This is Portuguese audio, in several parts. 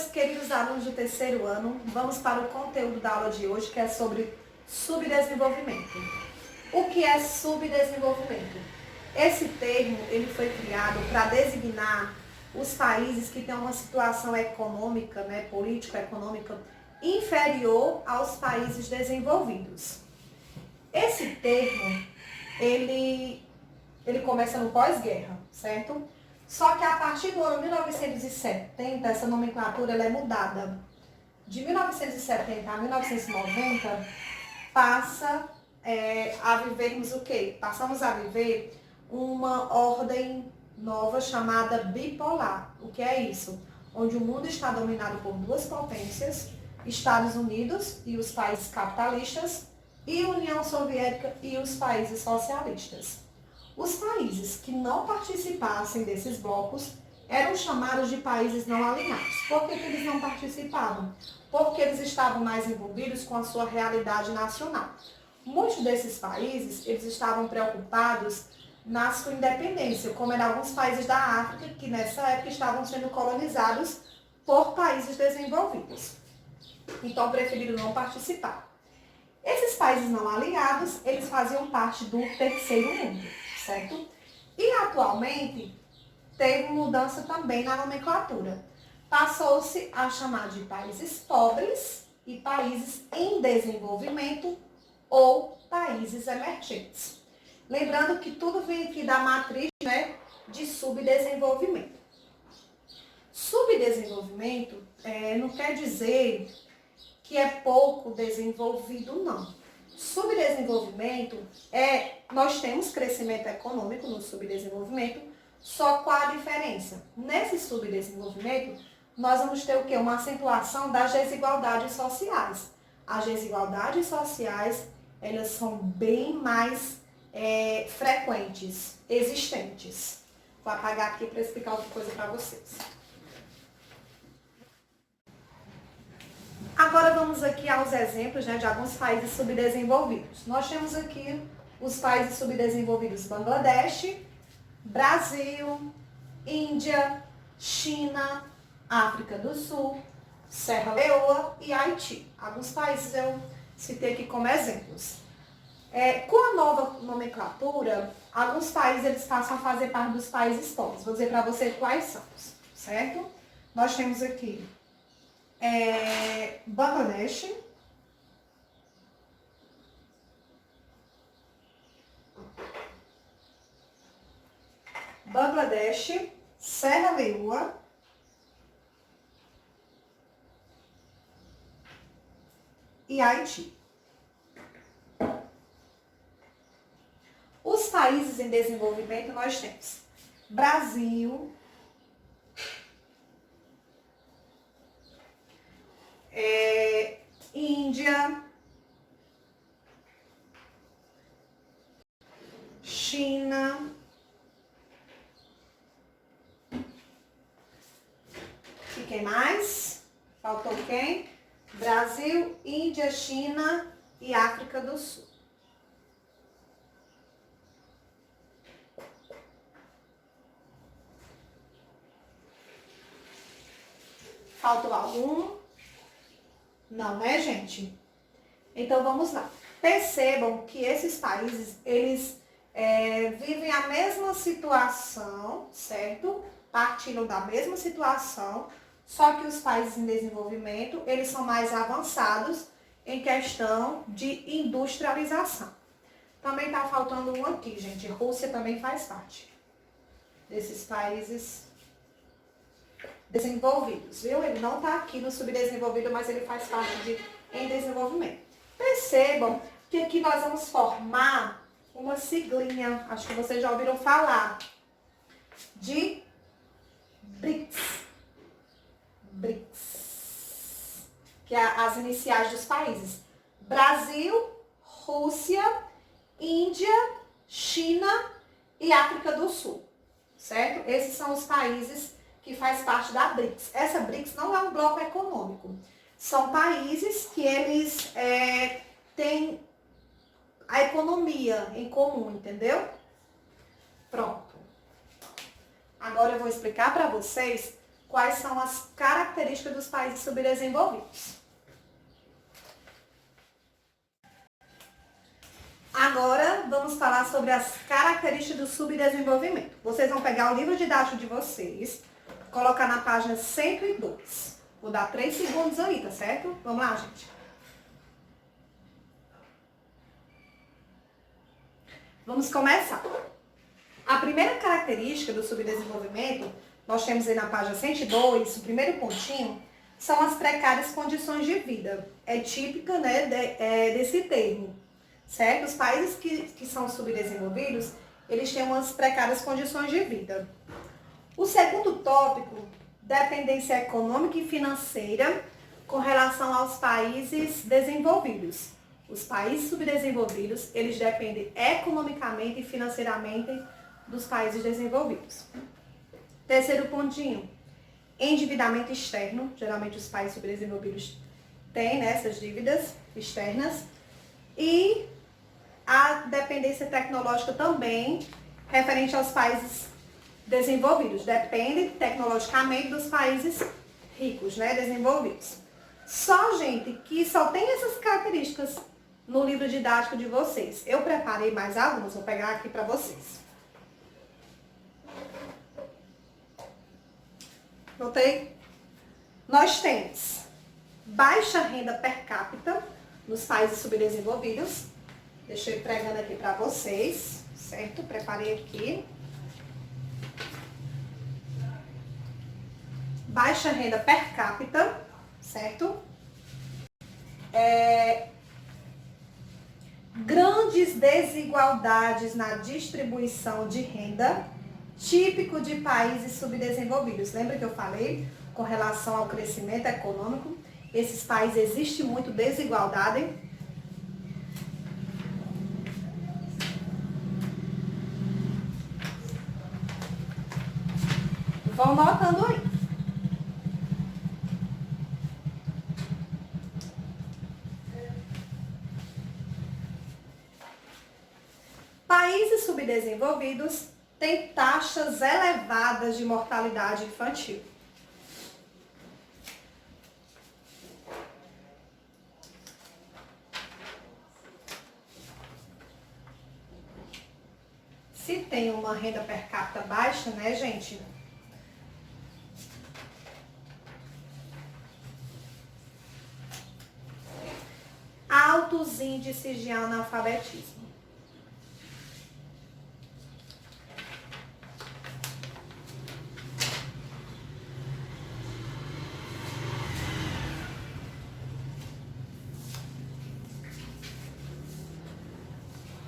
meus queridos alunos do terceiro ano, vamos para o conteúdo da aula de hoje, que é sobre subdesenvolvimento. O que é subdesenvolvimento? Esse termo ele foi criado para designar os países que têm uma situação econômica, político-econômica, inferior aos países desenvolvidos. Esse termo, ele começa no pós-guerra, certo? Só que a partir do ano 1970, essa nomenclatura ela é mudada. De 1970 a 1990, passa a vivermos o quê? Passamos a viver uma ordem nova chamada bipolar. O que é isso? Onde o mundo está dominado por duas potências, Estados Unidos e os países capitalistas, e União Soviética e os países socialistas. Os países que não participassem desses blocos eram chamados de países não alinhados. Por que eles não participavam? Porque eles estavam mais envolvidos com a sua realidade nacional. Muitos desses países, eles estavam preocupados na sua independência, como eram alguns países da África que nessa época estavam sendo colonizados por países desenvolvidos. Então preferiram não participar. Esses países não alinhados, eles faziam parte do terceiro mundo, certo? E atualmente teve mudança também na nomenclatura. Passou-se a chamar de países pobres e países em desenvolvimento ou países emergentes. Lembrando que tudo vem aqui da matriz, de subdesenvolvimento. Subdesenvolvimento não quer dizer que é pouco desenvolvido, não. Subdesenvolvimento nós temos crescimento econômico no subdesenvolvimento, só qual a diferença? Nesse subdesenvolvimento, nós vamos ter o quê? Uma acentuação das desigualdades sociais. As desigualdades sociais, elas são bem mais frequentes, existentes. Vou apagar aqui para explicar outra coisa para vocês. Agora vamos aqui aos exemplos de alguns países subdesenvolvidos. Nós temos aqui os países subdesenvolvidos: Bangladesh, Brasil, Índia, China, África do Sul, Serra Leoa e Haiti. Alguns países eu citei aqui como exemplos. Com a nova nomenclatura, alguns países eles passam a fazer parte dos países pobres. Vou dizer para você quais são, certo? Nós temos aqui Bangladesh, Serra Leoa, e Haiti. Os países em desenvolvimento nós temos Brasil, Índia, China, e quem mais? Faltou quem? Brasil, Índia, China e África do Sul. Faltou algum? Não, né, gente? Então, vamos lá. Percebam que esses países, eles vivem a mesma situação, certo? Partindo da mesma situação, só que os países em desenvolvimento, eles são mais avançados em questão de industrialização. Também está faltando um aqui, gente. Rússia também faz parte desses países desenvolvidos, viu? Ele não está aqui no subdesenvolvido, mas ele faz parte em desenvolvimento. Percebam que aqui nós vamos formar uma siglinha, acho que vocês já ouviram falar, de BRICS. BRICS, que é as iniciais dos países: Brasil, Rússia, Índia, China e África do Sul, certo? Esses são os países que faz parte da BRICS. Essa BRICS não é um bloco econômico. São países que eles têm a economia em comum, entendeu? Pronto. Agora eu vou explicar para vocês quais são as características dos países subdesenvolvidos. Agora, vamos falar sobre as características do subdesenvolvimento. Vocês vão pegar o livro didático de vocês, colocar na página 102. Vou dar 3 segundos aí, tá certo? Vamos lá, gente. Vamos começar. A primeira característica do subdesenvolvimento, nós temos aí na página 102, o primeiro pontinho, são as precárias condições de vida. É típica, né, desse termo, certo? Os países que são subdesenvolvidos, eles têm umas precárias condições de vida. O segundo tópico, dependência econômica e financeira com relação aos países desenvolvidos. Os países subdesenvolvidos, eles dependem economicamente e financeiramente dos países desenvolvidos. Terceiro pontinho, endividamento externo. Geralmente os países subdesenvolvidos têm, né, essas dívidas externas. E a dependência tecnológica também, referente aos países desenvolvidos. Depende tecnologicamente dos países ricos, né, desenvolvidos. Só, gente, que só tem essas características no livro didático de vocês. Eu preparei mais algumas, vou pegar aqui para vocês. Notei? Nós temos baixa renda per capita nos países subdesenvolvidos. Deixa eu ir pregando aqui para vocês, certo? Preparei aqui. Baixa renda per capita, certo? Grandes desigualdades na distribuição de renda, típico de países subdesenvolvidos. Lembra que eu falei com relação ao crescimento econômico? Esses países existe muito desigualdade. Vão notando aí. Países subdesenvolvidos têm taxas elevadas de mortalidade infantil. Se tem uma renda per capita baixa, né, gente? Altos índices de analfabetismo.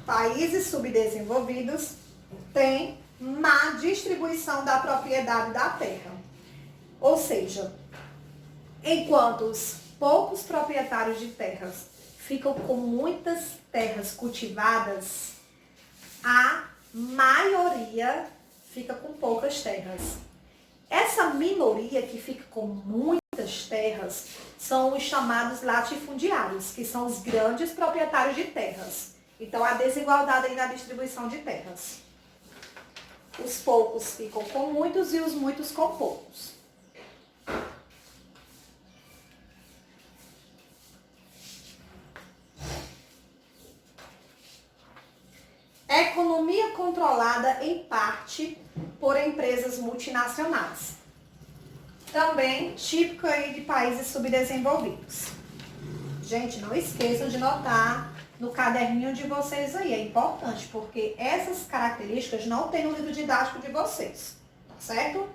Países subdesenvolvidos têm má distribuição da propriedade da terra. Ou seja, enquanto os poucos proprietários de terras ficam com muitas terras cultivadas, a maioria fica com poucas terras. Essa minoria que fica com muitas terras são os chamados latifundiários, que são os grandes proprietários de terras. Então, há desigualdade aí na distribuição de terras. Os poucos ficam com muitos e os muitos com poucos. Economia controlada em parte por empresas multinacionais. Também típico aí de países subdesenvolvidos. Gente, não esqueçam de notar no caderninho de vocês aí, é importante, porque essas características não tem no livro didático de vocês, tá certo?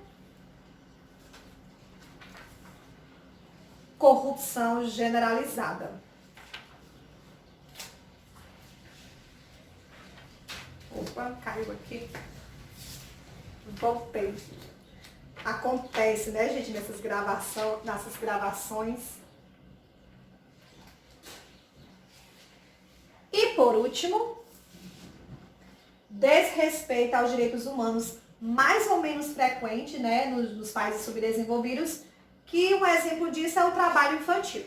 Corrupção generalizada. Opa, caiu aqui. Voltei. Acontece, né, gente, nessas gravações. E por último, desrespeito aos direitos humanos, mais ou menos frequente, né, nos países subdesenvolvidos, que um exemplo disso é o trabalho infantil.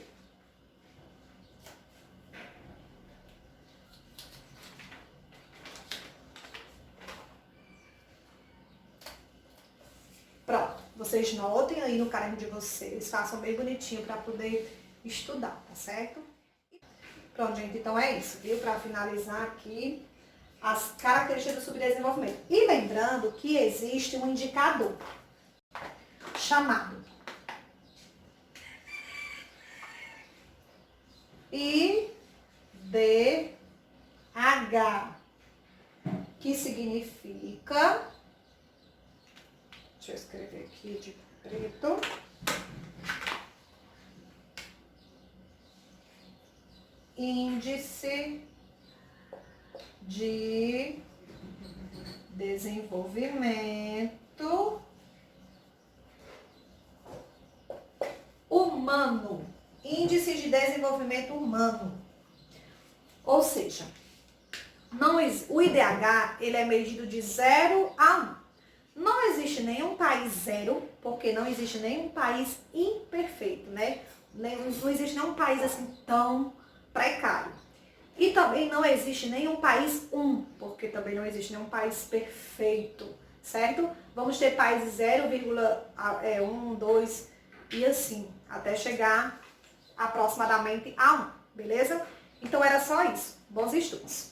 vocês notem aí no caderno de vocês, façam bem bonitinho para poder estudar, tá certo? Pronto, gente, então é isso, viu? Para finalizar aqui as características do subdesenvolvimento. E lembrando que existe um indicador chamado IDH, que significa, deixa eu escrever aqui de preto, Índice de Desenvolvimento Humano. Índice de Desenvolvimento Humano. Ou seja, o IDH ele é medido de 0 a 1. Não existe nenhum país zero, porque não existe nenhum país imperfeito, né? Não existe nenhum país assim tão precário. E também não existe nenhum país 1, porque também não existe nenhum país perfeito, certo? Vamos ter países 0,1, 2 e assim, até chegar aproximadamente a 1, beleza? Então era só isso. Bons estudos!